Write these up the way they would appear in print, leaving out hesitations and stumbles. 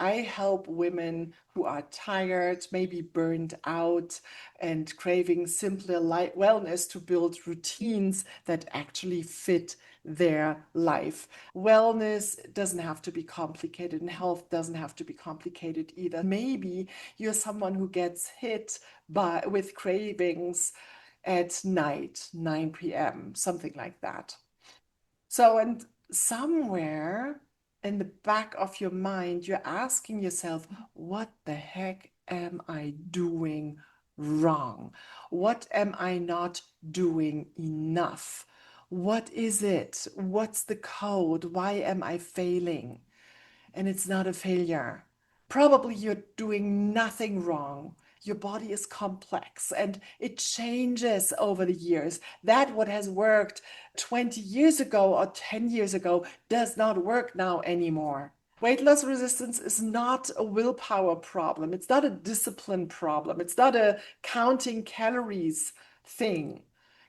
I help women who are tired, maybe burned out, and craving simpler wellness to build routines that actually fit their life. Wellness doesn't have to be complicated, and health doesn't have to be complicated either. Maybe you're someone who gets hit with cravings at night, 9 p.m., something like that. So, and somewhere in the back of your mind, you're asking yourself, what the heck am I doing wrong? What am I not doing enough? What is it? What's the code? Why am I failing? And it's not a failure. Probably you're doing nothing wrong. Your body is complex and it changes over the years. That what has worked 20 years ago or 10 years ago does not work now anymore. Weight loss resistance is not a willpower problem. It's not a discipline problem. It's not a counting calories thing.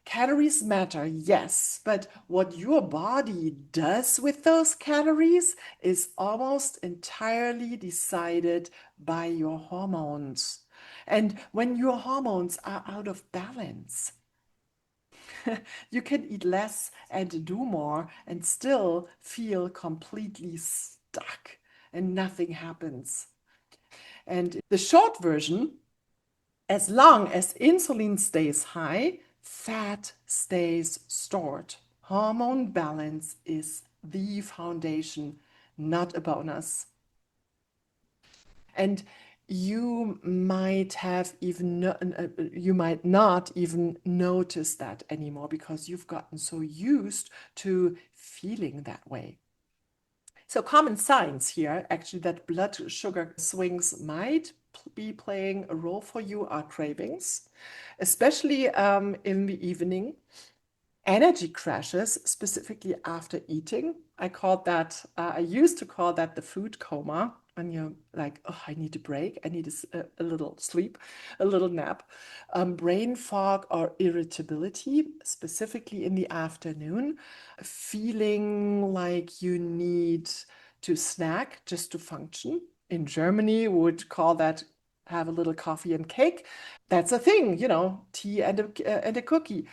Calories matter, yes, but what your body does with those calories is almost entirely decided by your hormones. And when your hormones are out of balance, you can eat less and do more and still feel completely stuck and nothing happens. And the short version, as long as insulin stays high, fat stays stored. Hormone balance is the foundation, not a bonus. And you might not even notice that anymore because you've gotten so used to feeling that way. So common signs here, actually, that blood sugar swings might be playing a role for you are cravings, especially in the evening. Energy crashes, specifically after eating. I used to call that the food coma, when you're like, oh, I need a break, I need a little sleep, a little nap. Brain fog or irritability, specifically in the afternoon, feeling like you need to snack just to function. In Germany, we would call that have a little coffee and cake. That's a thing, tea and a cookie.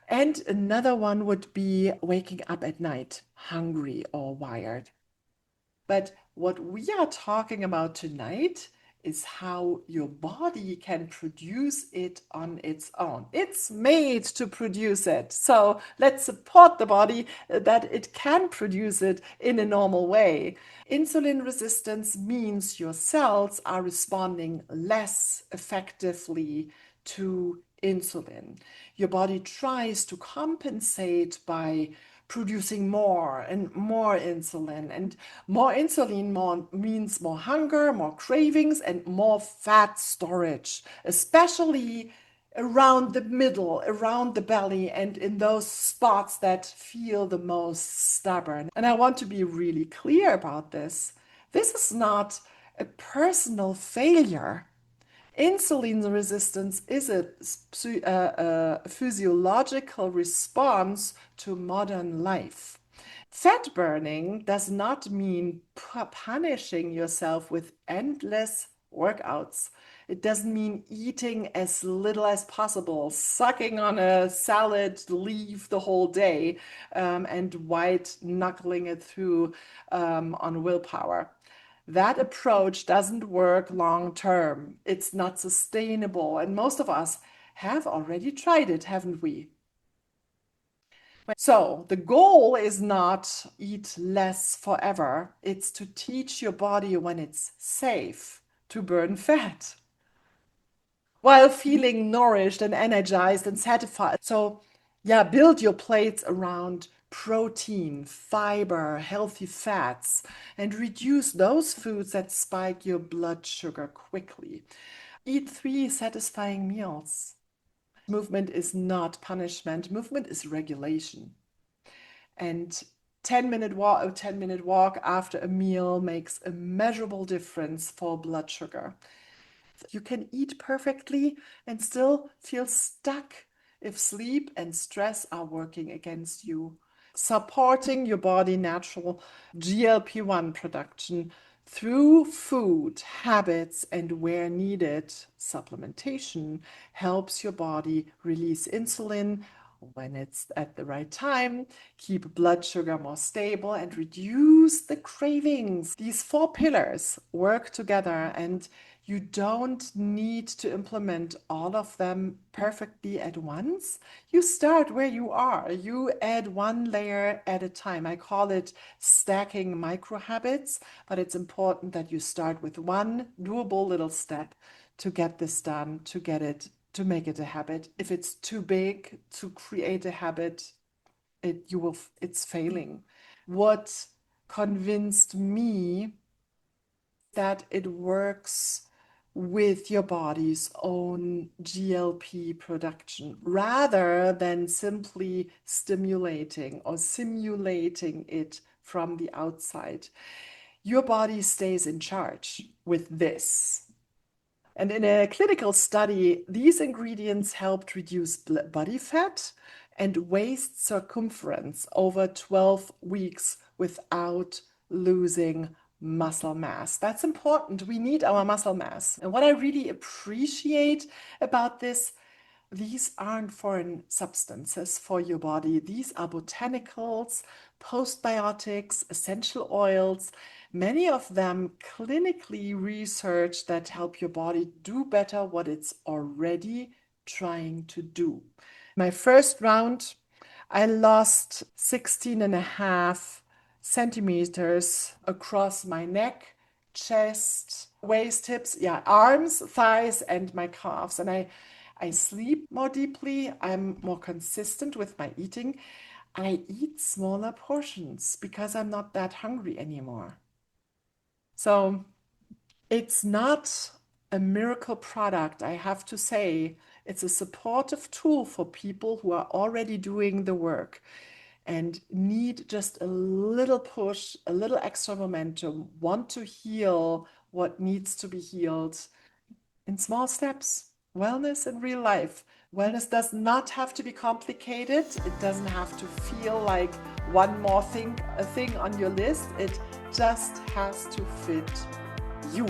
And another one would be waking up at night, hungry or wired. But what we are talking about tonight is how your body can produce it on its own. It's made to produce it. So let's support the body that it can produce it in a normal way. Insulin resistance means your cells are responding less effectively to insulin. Your body tries to compensate by producing more and more insulin. And more insulin means more hunger, more cravings, and more fat storage, especially around the middle, around the belly, and in those spots that feel the most stubborn. And I want to be really clear about this. This is not a personal failure. Insulin resistance is a physiological response to modern life. Fat burning does not mean punishing yourself with endless workouts. It doesn't mean eating as little as possible, sucking on a salad leaf the whole day, and white knuckling it through on willpower. That approach doesn't work long term. It's not sustainable. And most of us have already tried it, haven't we? So the goal is not eat less forever. It's to teach your body when it's safe to burn fat while feeling nourished and energized and satisfied. So yeah, build your plates around protein, fiber, healthy fats, and reduce those foods that spike your blood sugar quickly. Eat 3 satisfying meals. Movement is not punishment. Movement is regulation. And 10 minute walk, a 10-minute walk after a meal makes a measurable difference for blood sugar. You can eat perfectly and still feel stuck if sleep and stress are working against you. Supporting your body natural GLP-1 production through food, habits, and where needed, supplementation helps your body release insulin when it's at the right time, keep blood sugar more stable, and reduce the cravings. These 4 pillars work together, and you don't need to implement all of them perfectly at once. You start where you are. You add one layer at a time. I call it stacking micro habits, but it's important that you start with one doable little step to get this done, to make it a habit. If it's too big to create a habit, it's failing. What convinced me that it works with your body's own GLP production rather than simply stimulating or simulating it from the outside. Your body stays in charge with this. And in a clinical study, these ingredients helped reduce body fat and waist circumference over 12 weeks without losing muscle mass. That's important. We need our muscle mass. And what I really appreciate about this, these aren't foreign substances for your body. These are botanicals, postbiotics, essential oils, many of them clinically researched that help your body do better what it's already trying to do. My first round, I lost 16.5 centimeters across my neck, chest, waist, hips, arms, thighs, and my calves. And I sleep more deeply. I'm more consistent with my eating. I eat smaller portions because I'm not that hungry anymore. So it's not a miracle product, I have to say. It's a supportive tool for people who are already doing the work and need just a little push, a little extra momentum, want to heal what needs to be healed in small steps. Wellness in real life. Wellness does not have to be complicated. It doesn't have to feel like one more thing on your list. It just has to fit you.